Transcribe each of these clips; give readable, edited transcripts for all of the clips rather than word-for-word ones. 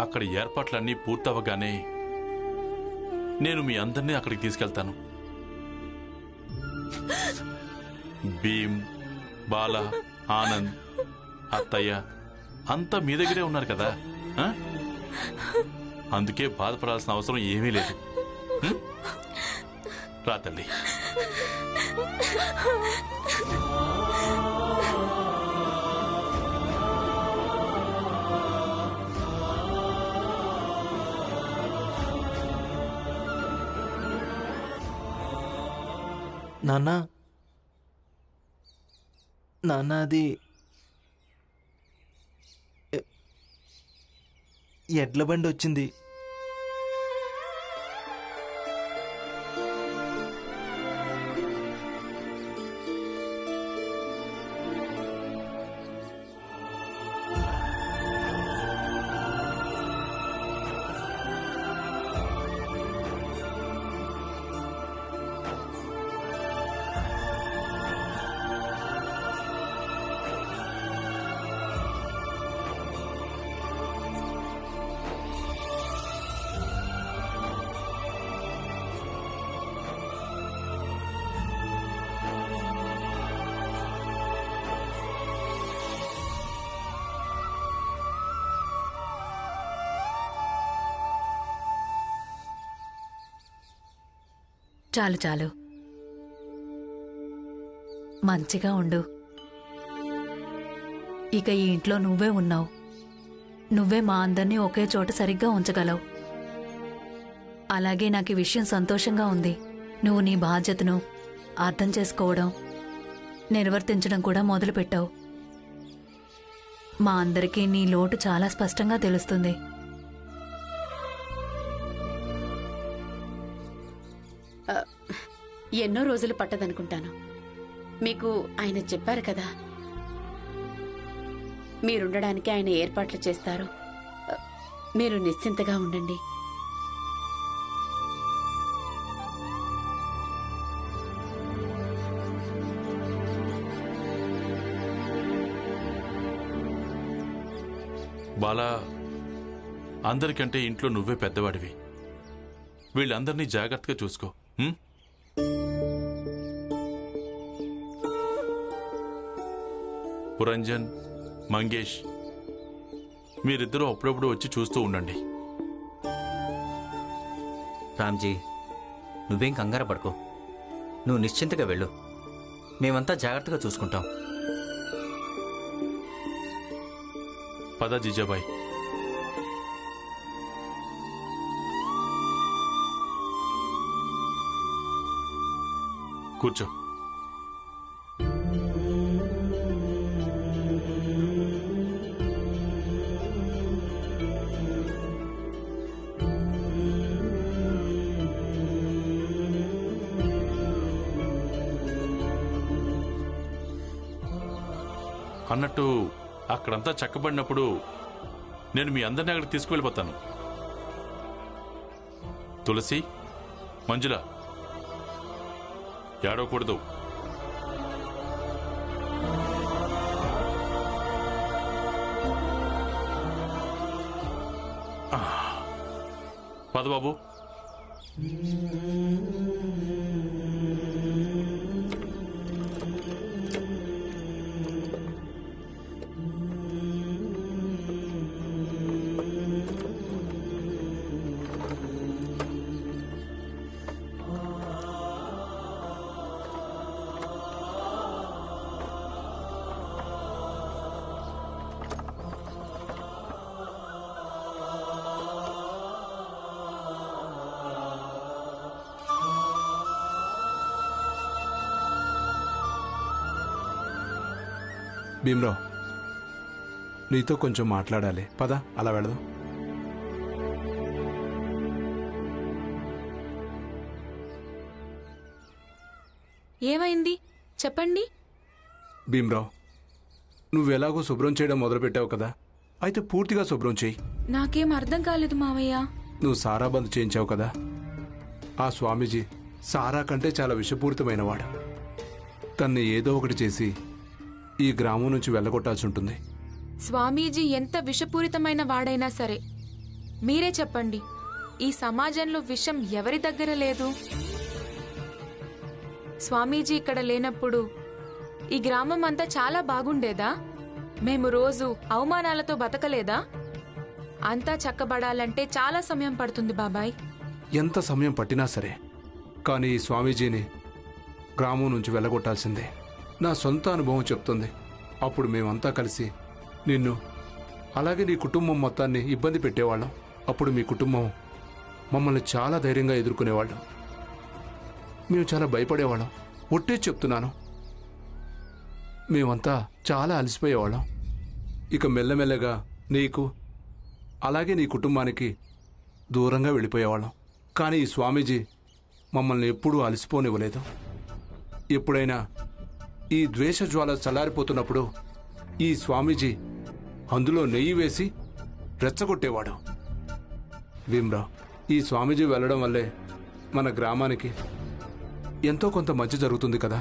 అక్కడ ఏర్పాట్లన్నీ పూర్తవగానే నేను మీ అందరినీ అక్కడికి తీసుకెళ్తాను. భీమ్, బాల, ఆనంద్, అత్తయ్య అంతా మీ దగ్గరే ఉన్నారు కదా. అందుకే బాధపడాల్సిన అవసరం ఏమీ లేదు. రా తల్లి. నాన్న నాన్న అది ఎడ్ల బండి వచ్చింది. చాలు చాలు, మంచిగా ఉండు. ఇక ఈ ఇంట్లో నువ్వే ఉన్నావు. నువ్వే మా అందరినీ ఒకే చోట సరిగ్గా ఉంచగలవు. అలాగే నాకు ఈ విషయం సంతోషంగా ఉంది. నువ్వు నీ బాధ్యతను అర్థం చేసుకోవడం, నిర్వర్తించడం కూడా మొదలుపెట్టావు. మా అందరికీ నీ లోటు చాలా స్పష్టంగా తెలుస్తుంది. ఎన్నో రోజులు పట్టదనుకుంటాను. మీకు ఆయన చెప్పారు కదా, మీరుండడానికి ఆయన ఏర్పాట్లు చేస్తారు. మీరు నిశ్చింతగా ఉండండి. బాలా, అందరికంటే ఇంట్లో నువ్వే పెద్దవాడివి. వీళ్ళందరినీ జాగ్రత్తగా చూసుకో. పురంజన్, మంగేష్, మీరిద్దరూ అప్పుడప్పుడు వచ్చి చూస్తూ ఉండండి. రామ్జీ, నువ్వేం కంగారు పడుకో. నువ్వు నిశ్చింతగా వెళ్ళు. మేమంతా జాగ్రత్తగా చూసుకుంటాం. పద జీజాబాయ్. కూర్చో. అన్నట్టు అక్కడంతా చక్కబడినప్పుడు నేను మీ అందరినీ అక్కడికి తీసుకువెళ్ళిపోతాను. తులసి, మంజుల, ఏడవకూడదు. పద బాబు. భీమ్రావ్, నీతో కొంచెం మాట్లాడాలి. పద, అలా వెళదాం. ఏమైంది చెప్పండి. భీమ్రావ్, నువ్వెలాగో శుభ్రం చేయడం మొదలుపెట్టావు కదా, అయితే పూర్తిగా శుభ్రం చేయి. నాకేం అర్థం కాలేదు మావయ్య. నువ్వు సారా బంద్ చేయించావు కదా, ఆ స్వామీజీ సారా కంటే చాలా విషపూరితమైనవాడు. తన్ని ఏదో ఒకటి చేసి ఈ గ్రామం నుంచి వెళ్ళగొట్టాల్సి ఉంటుంది. స్వామీజీ ఎంత విషపూరితమైన వాడైనా సరే మీరే చెప్పండి, ఈ సమాజంలో విషం ఎవరి దగ్గర లేదు? స్వామీజీ ఇక్కడ లేనప్పుడు ఈ గ్రామం అంతా చాలా బాగుండేదా? మేము రోజు అవమానాలతో బతకలేదా? అంతా చక్కబడాలంటే చాలా సమయం పడుతుంది బాబాయ్. ఎంత సమయం పట్టినా సరే, కానీ ఈ స్వామీజీని గ్రామం నుంచి వెళ్ళగొట్టాల్సిందే. నా సొంత అనుభవం చెప్తుంది. అప్పుడు మేమంతా కలిసి నిన్ను అలాగే నీ కుటుంబం మొత్తాన్ని ఇబ్బంది పెట్టేవాళ్ళం. అప్పుడు మీ కుటుంబం మమ్మల్ని చాలా ధైర్యంగా ఎదుర్కొనేవాళ్ళు. మేము చాలా భయపడేవాళ్ళం. ఒట్టే చెప్తున్నాను, మేమంతా చాలా అలసిపోయేవాళ్ళం. ఇక మెల్లమెల్లగా నీకు అలాగే నీ కుటుంబానికి దూరంగా వెళ్ళిపోయేవాళ్ళం. కానీ ఈ స్వామీజీ మమ్మల్ని ఎప్పుడూ అలసిపోనివ్వలేదు. ఎప్పుడైనా ఈ ద్వేష జ్వాల చల్లారిపోతున్నప్పుడు ఈ స్వామీజీ అందులో నెయ్యి వేసి రెచ్చగొట్టేవాడు. భీమ్రావ్, ఈ స్వామీజీ వెళ్ళడం వల్లే మన గ్రామానికి ఎంతో కొంత మంచి జరుగుతుంది కదా.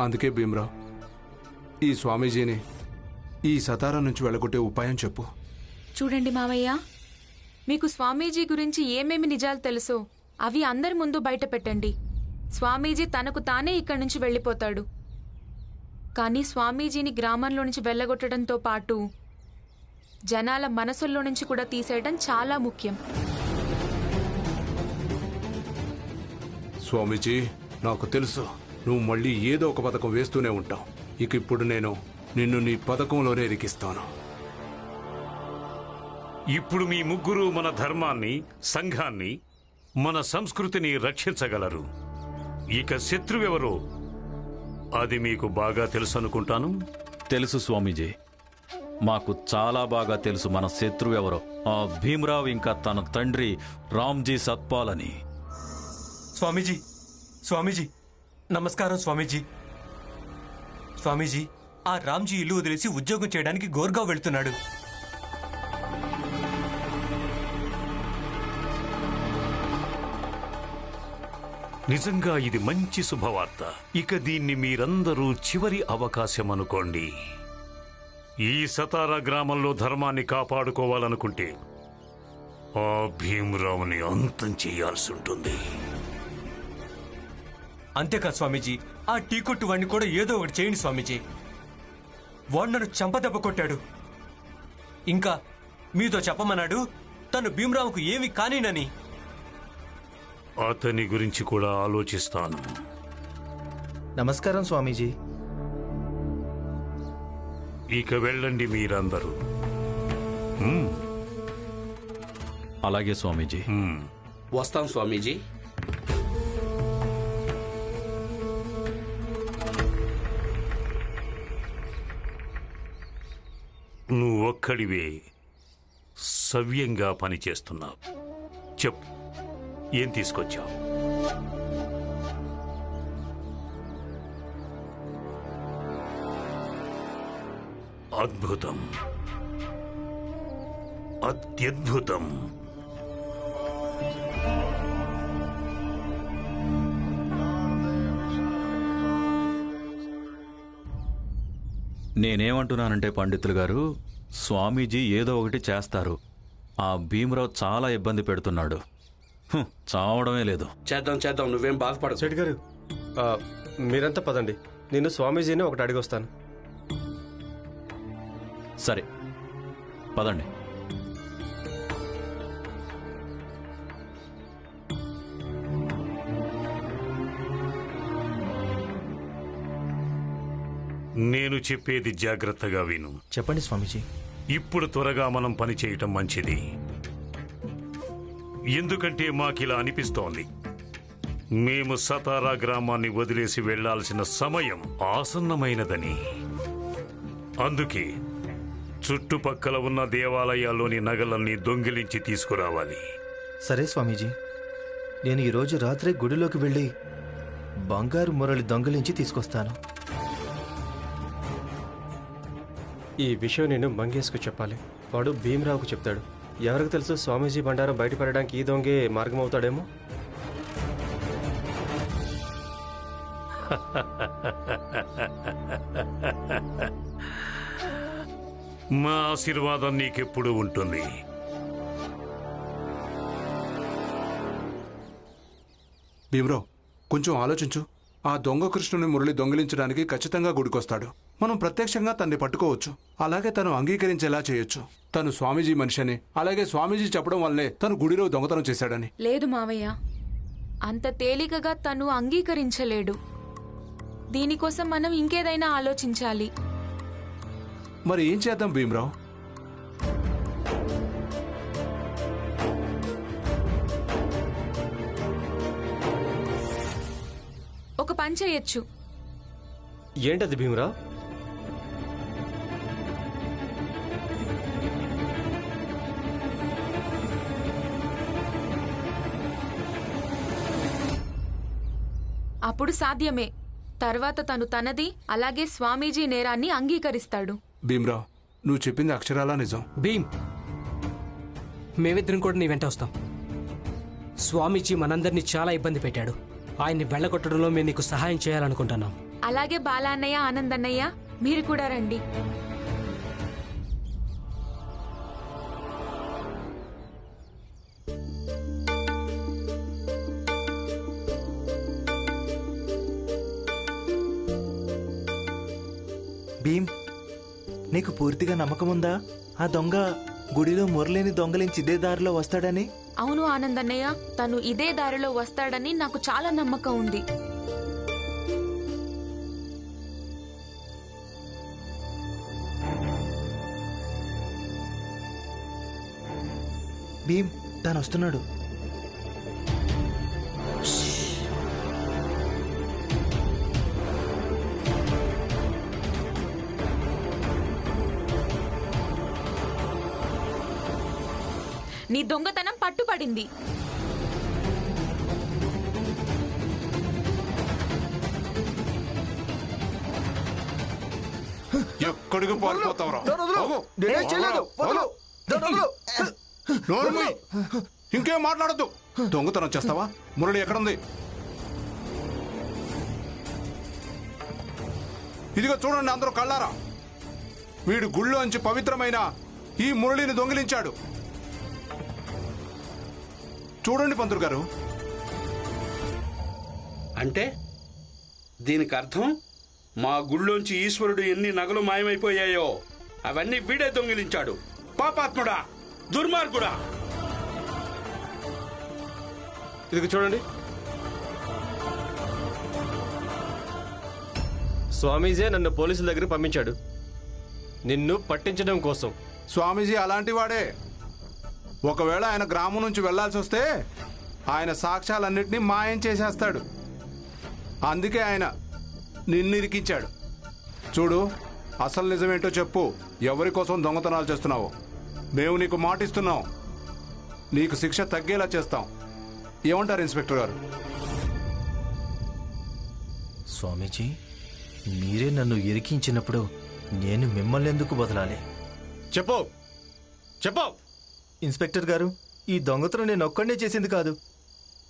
అందుకే భీమ్రావ్, ఈ స్వామీజీని ఈ సతారా నుంచి వెళ్ళగొట్టే ఉపాయం చెప్పు. చూడండి మావయ్య, మీకు స్వామీజీ గురించి ఏమేమి నిజాలు తెలుసో అవి అందరి ముందు బయట పెట్టండి. స్వామీజీ తనకు తానే ఇక్కడి నుంచి వెళ్ళిపోతాడు. కానీ స్వామీజీని గ్రామంలో నుంచి వెళ్ళగొట్టడంతో పాటు జనాల మనసుల్లో నుంచి కూడా తీసేయడం చాలా ముఖ్యం. స్వామీజీ, నాకు తెలుసు నువ్వు మళ్ళీ ఏదో ఒక పథకం వేస్తూనే ఉంటావు. ఇక ఇప్పుడు నేను నిన్ను నీ పథకంలోనే ఇరికిస్తాను. ఇప్పుడు మీ ముగ్గురు మన ధర్మాన్ని, సంఘాన్ని, మన సంస్కృతిని రక్షించగలరు. ఇక శత్రువెవరో అది మీకు బాగా తెలుసు అనుకుంటాను. తెలుసు స్వామీజీ, మాకు చాలా బాగా తెలుసు మన శత్రువు ఎవరో. ఆ భీమరావు ఇంకా తన తండ్రి రామ్జీ సత్పాల్ అని. స్వామీజీ, స్వామీజీ, నమస్కారం స్వామీజీ. స్వామీజీ, ఆ రామ్జీ ఇల్లు వదిలేసి ఉద్యోగం చేయడానికి గోర్గావ్ వెళ్తున్నాడు. నిజంగా ఇది మంచి శుభవార్త. ఇక దీన్ని మీరందరూ చివరి అవకాశం అనుకోండి. ఈ సతారా గ్రామంలో ధర్మాన్ని కాపాడుకోవాలనుకుంటే ఆ భీమరావుని అంతం చేయాల్సి ఉంటుంది. అంతేకాదు స్వామీజీ, ఆ టీ కొట్టు వాడిని కూడా ఏదో ఒకటి చేయండి స్వామీజీ. వాడు నన్ను చంపదెబ్బ కొట్టాడు. ఇంకా మీతో చెప్పమన్నాడు తను భీమరావుకు ఏమి కానినని. అతని గురించి కూడా ఆలోచిస్తాను. నమస్కారం స్వామీజీ. ఇక వెళ్ళండి మీరందరూ. అలాగే స్వామీజీ. వస్తాం స్వామీజీ. నువ్వు ఒక్కడివే సవ్యంగా పనిచేస్తున్నావు. చెప్పు, ఏం తీసుకొచ్చావు? అద్భుతం, అత్యద్భుతం. నేనేమంటున్నానంటే పండితులు గారు, స్వామీజీ ఏదో ఒకటి చేస్తారు. ఆ భీమరావు చాలా ఇబ్బంది పెడుతున్నాడు. చావడమే లేదు. చేద్దాం చేద్దాం, నువ్వేం బాధపడకు. శెట్టి గారు, మీరంతా పదండి. నేను స్వామీజీని ఒకటి అడిగొస్తాను. సరే పదండి. నేను చెప్పేది జాగ్రత్తగా విను. చెప్పండి స్వామీజీ. ఇప్పుడు త్వరగా మనం పని చేయటం మంచిది. ఎందుకంటే మాకిలా అనిపిస్తోంది, మేము సతారా గ్రామాన్ని వదిలేసి వెళ్లాల్సిన సమయం ఆసన్నమైనదని. అందుకే చుట్టుపక్కల ఉన్న దేవాలయాల్లోని నగలన్నీ దొంగిలించి తీసుకురావాలి. సరే స్వామీజీ, నేను ఈరోజు రాత్రే గుడిలోకి వెళ్ళి బంగారు మురళి దొంగిలించి తీసుకొస్తాను. ఈ విషయం నేను మంగేష్కు చెప్పాలి. వాడు భీమరావుకు చెప్తాడు. ఎవరికి తెలుసు, స్వామీజీ బండారం బయటపడడానికి ఈ దొంగే మార్గం అవుతాడేమో. మా ఆశీర్వాదం నీకెప్పుడు ఉంటుంది. భీమరావు, కొంచెం ఆలోచించు. ఆ దొంగ కృష్ణుని మురళి దొంగిలించడానికి ఖచ్చితంగా గుడికొస్తాడు. మనం ప్రత్యక్షంగా తన్ని పట్టుకోవచ్చు. అలాగే తను అంగీకరించేలా చేయొచ్చు. తను స్వామీజీ మనిషి అని, అలాగే స్వామీజీ చెప్పడం వల్లే తను గుడిలో దొంగతనం చేశాడని. లేదు మావయ్య, అంత తేలికగా తను అంగీకరించలేడు. దీనికోసం మనం ఇంకేదైనా ఆలోచించాలి. మరి ఏం చేద్దాం భీమరావు? ఒక పని చేయొచ్చు. ఏంటది భీమరావు? అప్పుడు సాధ్యమే. తర్వాత తను తనది అలాగే స్వామీజీ నేరాన్ని అంగీకరిస్తాడు. భీమరావు, నువ్వు చెప్పింది అక్షరాలా నిజం. భీమ్, మేమిద్దరం కూడా నీ వెంట వస్తాం. స్వామీజీ మనందరినీ చాలా ఇబ్బంది పెట్టాడు. ఆయన్ని వెళ్ళగొట్టడంలో మేము నీకు సహాయం చేయాలనుకుంటున్నాం. అలాగే బాలాన్నయ్య, ఆనందన్నయ్య, మీరు కూడా రండి. భీమ్, నీకు పూర్తిగా నమ్మకం ఉందా ఆ దొంగ గుడిలో మురళిని దొంగలించి ఇదే దారిలో వస్తాడని? అవును ఆనందన్నయ్య, తను ఇదే దారిలో వస్తాడని నాకు చాలా నమ్మకం ఉంది. భీమ్, తను వస్తున్నాడు. నీ దొంగతనం పట్టుపడింది. ఎక్కడికి పారిపోతావురా? ఇంకేం మాట్లాడద్దు. దొంగతనం చేస్తావా? మురళి ఎక్కడుంది? ఇదిగో చూడండి అందరూ కళ్ళారా. వీడు గుళ్ళోంచి పవిత్రమైన ఈ మురళిని దొంగిలించాడు. చూడండి పంతులు గారు. అంటే దీనికి అర్థం మా గుళ్ళోంచి ఈశ్వరుడు ఎన్ని నగలు మాయమైపోయాయో అవన్నీ వీడే దొంగిలించాడు. పాపాత్ముడా, దుర్మార్గుడా. ఇది చూడండి. స్వామీజీ నన్ను పోలీసుల దగ్గర పంపించాడు, నిన్ను పట్టించడం కోసం. స్వామీజీ అలాంటి వాడే. ఒకవేళ ఆయన గ్రామం నుంచి వెళ్లాల్సి వస్తే ఆయన సాక్ష్యాలన్నింటినీ మాయం చేసేస్తాడు. అందుకే ఆయన నిన్ను ఇరికించాడు. చూడు, అసలు నిజమేంటో చెప్పు. ఎవరి కోసం దొంగతనాలు చేస్తున్నావు? మేము నీకు మాటిస్తున్నాం, నీకు శిక్ష తగ్గేలా చేస్తాం. ఏమంటారు ఇన్స్పెక్టర్ గారు? స్వామీజీ, మీరే నన్ను ఇరికించినప్పుడు నేను మిమ్మల్ని ఎందుకు వదలాలి? చెప్పు చెప్పు. ఇన్స్పెక్టర్ గారు, ఈ దొంగతనం నేను ఒక్కడే చేసింది కాదు.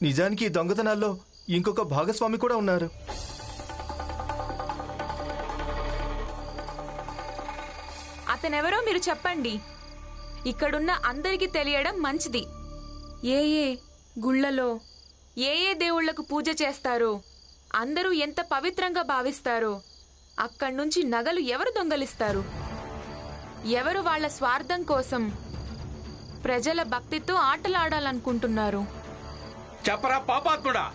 నిజానికి ఈ దొంగతనాల్లో ఇంకొక భాగస్వామి కూడా ఉన్నారు. అతనెవరో మీరు చెప్పండి. ఇక్కడున్న అందరికీ తెలియడం మంచిది. ఏ ఏ గుళ్ళలో ఏ ఏ దేవుళ్లకు పూజ చేస్తారో, అందరూ ఎంత పవిత్రంగా భావిస్తారో అక్కడి నుంచి నగలు ఎవరు దొంగలిస్తారు? ఎవరు వాళ్ళ స్వార్థం కోసం ప్రజల భక్తితో ఆటలాడాలనుకుంటున్నారు? చెప్పరా పాపాత్ముడా.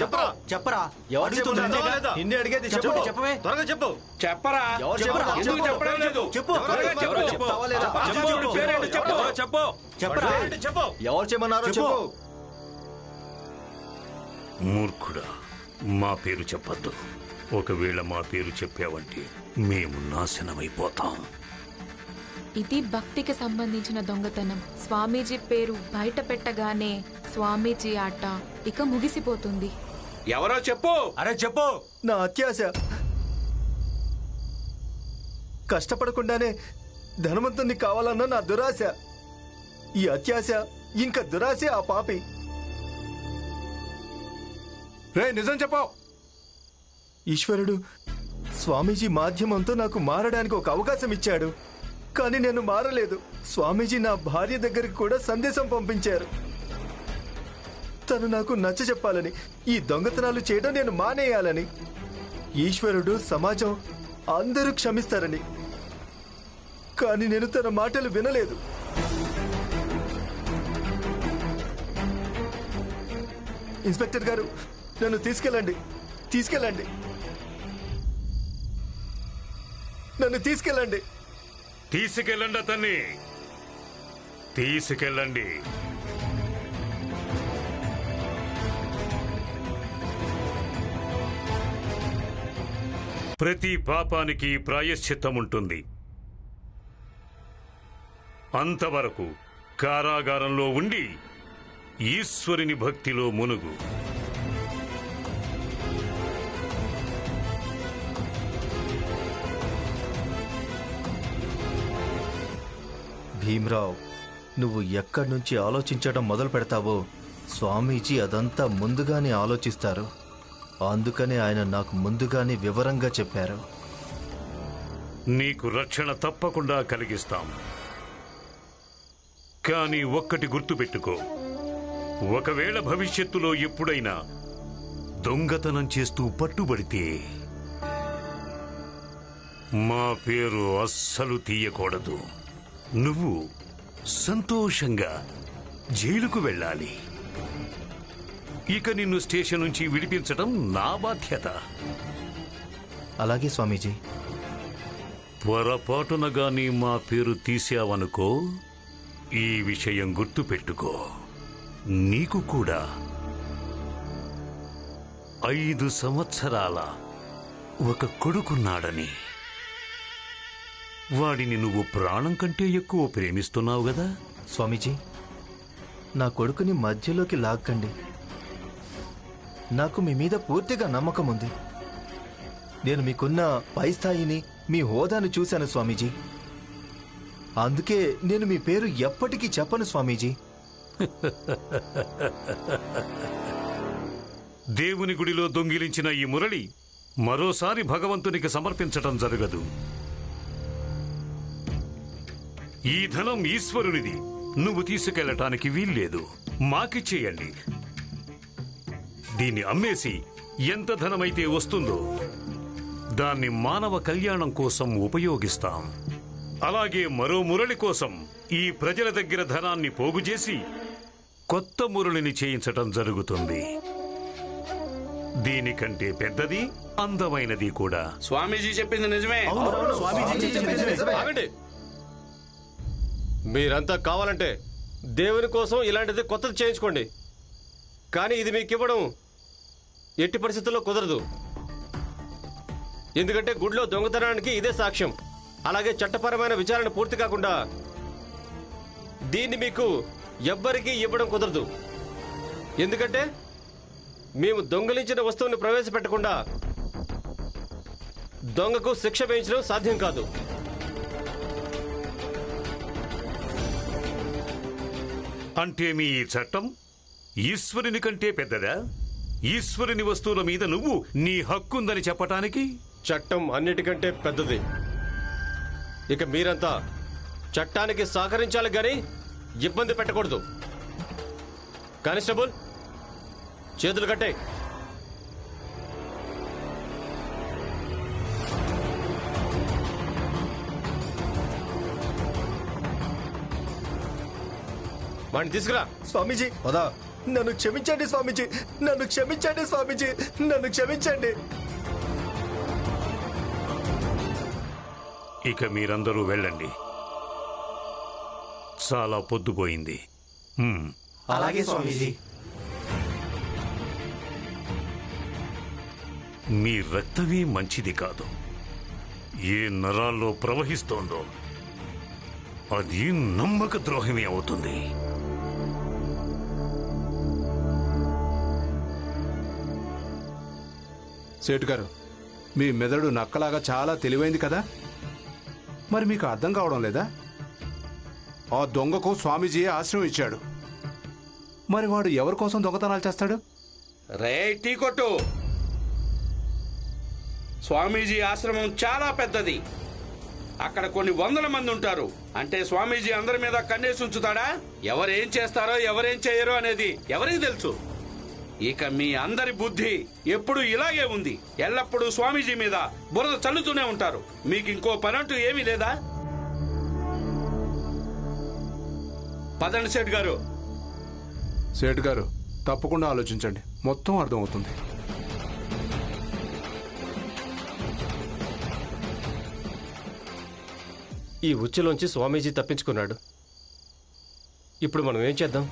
చెప్పరా. చెప్పరా. ఎందుకు చెప్పడం లేదు? ఎవరు చెప్పన్నారో చెప్పు. మూర్ఖుడా, మా పేరు చెప్పద్దు. ఒకవేళ మా పేరు చెప్పావంటే మేము నాశనమైపోతాం. ఇది భక్తికి సంబంధించిన దొంగతనం. స్వామీజీ పేరు బయట పెట్టగానే స్వామీజీ ఆట ఇక ముగిసిపోతుంది. ఎవరో చెప్పు. అరే చెప్పు. నా అత్యాశ. కష్టపడకుండానే ధనవంతుని కావాలన్న నా దురాశ. ఈ అత్యాశ ఇంకా దురాశ ఆ పాపి. రే, నిజం చెప్పు. ఈశ్వరుడు స్వామీజీ మాధ్యమంతో నాకు మారడానికి ఒక అవకాశం ఇచ్చాడు. కానీ నేను మారలేదు. స్వామీజీ నా భార్య దగ్గరికి కూడా సందేశం పంపించారు. తను నాకు నచ్చ చెప్పాలని, ఈ దొంగతనాలు చేయడం నేను మానేయాలని, ఈశ్వరుడు, సమాజం అందరూ క్షమిస్తారని. కానీ నేను తన మాటలు వినలేదు. ఇన్స్పెక్టర్ గారు, నన్ను తీసుకెళ్ళండి, తీసుకెళ్ళండి, నన్ను తీసుకెళ్ళండి. తీసుకెళ్ళండి అతన్ని, తీసుకెళ్ళండి. ప్రతి పాపానికి ప్రాయశ్చిత్తం ఉంటుంది. అంతవరకు కారాగారంలో ఉండి ఈశ్వరుని భక్తిలో మునుగు. భీమ్రావ్, నువ్వు ఎక్కడి నుంచి ఆలోచించడం మొదలు పెడతావో స్వామీజీ అదంతా ముందుగానే ఆలోచిస్తారు. అందుకనే ఆయన నాకు ముందుగానే వివరంగా చెప్పారు. నీకు రక్షణ తప్పకుండా కలిగిస్తాం. కానీ ఒక్కటి గుర్తుపెట్టుకో, ఒకవేళ భవిష్యత్తులో ఎప్పుడైనా దొంగతనం చేస్తూ పట్టుబడితే మా పేరు అస్సలు తీయకూడదు. నువ్వు సంతోషంగా జైలుకు వెళ్ళాలి. ఇక నిన్ను స్టేషన్ నుంచి విడిపించడం నా బాధ్యత. అలాగే స్వామీజీ. పొరపాటున గాని మా పేరు తీసావనుకో, ఈ విషయం గుర్తుపెట్టుకో, నీకు కూడా 5 సంవత్సరాల ఒక కొడుకున్నాడని. వాడిని నువ్వు ప్రాణం కంటే ఎక్కువ ప్రేమిస్తున్నావు గదా? స్వామీజీ, నా కొడుకుని మధ్యలోకి లాక్కండి. నాకు మీ మీద పూర్తిగా నమ్మకం ఉంది. నేను మీకున్న పై స్థాయిని, మీ హోదాను చూశాను స్వామీజీ. అందుకే నేను మీ పేరు ఎప్పటికీ చెప్పను స్వామీజీ. దేవుని గుడిలో దొంగిలించిన ఈ మురళి మరోసారి భగవంతునికి సమర్పించటం జరగదు. ఈ ధనం ఈశ్వరునిది. నువ్వు తీసుకెళ్లటానికి వీల్లేదు. మాకిచ్చేయండి. దీన్ని అమ్మేసి ఎంత ధనమైతే వస్తుందో దాన్ని మానవ కళ్యాణం కోసం ఉపయోగిస్తాం. అలాగే మరో మురళి కోసం ఈ ప్రజల దగ్గర ధనాన్ని పోగు చేసి కొత్త మురళిని చేయించటం జరుగుతుంది. దీనికంటే పెద్దది, అందమైనది కూడా. స్వామీజీ చెప్పింది నిజమే. ఆగండి. మీరంతా కావాలంటే దేవుని కోసం ఇలాంటిది కొత్తది చేయించుకోండి. కానీ ఇది మీకు ఇవ్వడం ఎట్టి పరిస్థితుల్లో కుదరదు. ఎందుకంటే గుడిలో దొంగతనానికి ఇదే సాక్ష్యం. అలాగే చట్టపరమైన విచారణ పూర్తి కాకుండా దీన్ని మీకు ఎవ్వరికీ ఇవ్వడం కుదరదు. ఎందుకంటే మేము దొంగలించిన వస్తువుని ప్రవేశపెట్టకుండా దొంగకు శిక్ష వేయించడం సాధ్యం కాదు. అంటే మీ ఈ చట్టం ఈశ్వరుని కంటే పెద్దదా? ఈశ్వరుని వస్తువుల మీద నువ్వు నీ హక్కుందని చెప్పటానికి? చట్టం అన్నిటికంటే పెద్దది. ఇక మీరంతా చట్టానికి సహకరించాలి గాని ఇబ్బంది పెట్టకూడదు. కానిస్టేబుల్, చేతులు కట్టే. వాడిని తీసుకురా. స్వామీజీ, నన్ను క్షమించండి స్వామీజీ, నన్ను క్షమించండి స్వామీజీ, నన్ను క్షమించండి. ఇక మీరందరూ వెళ్ళండి. చాలా పొద్దుపోయింది. అలాగే స్వామీజీ. మీ రక్తమే మంచిది కాదు. ఏ నరాల్లో ప్రవహిస్తోందో అది నమ్మక ద్రోహమే అవుతుంది. సేటు గారు, మీ మెదడు నక్కలాగా చాలా తెలివైంది కదా. మరి మీకు అర్థం కావడం లేదా? ఆ దొంగకు స్వామీజీ ఆశ్రమం ఇచ్చాడు. మరి వాడు ఎవరి కోసం దొంగతనాలు చేస్తాడు? రే టీ కొట్టు. స్వామీజీ ఆశ్రమం చాలా పెద్దది. అక్కడ కొన్ని వందల మంది ఉంటారు. అంటే స్వామీజీ అందరి మీద కన్నేసి ఉంచుతాడా? ఎవరేం చేస్తారో ఎవరేం చేయరో అనేది ఎవరికి తెలుసు? ఇక మీ అందరి బుద్ధి ఎప్పుడు ఇలాగే ఉంది. ఎల్లప్పుడూ స్వామీజీ మీద బురద చల్లుతూనే ఉంటారు. మీకు ఇంకో పనంటూ ఏమీ లేదా? పదండి సేట్ గారు. సేట్ గారు తప్పకుండా ఆలోచించండి, మొత్తం అర్థమవుతుంది. ఈ ఉచ్చులోంచి స్వామీజీ తప్పించుకున్నాడు. ఇప్పుడు మనం ఏం చేద్దాం?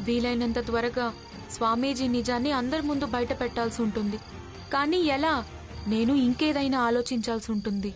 వీలైనంత త్వరగా స్వామీజీ నిజాన్ని అందరి ముందు బయట పెట్టాల్సి ఉంటుంది. కానీ ఎలా? నేను ఇంకేదైనా ఆలోచించాల్సి ఉంటుంది.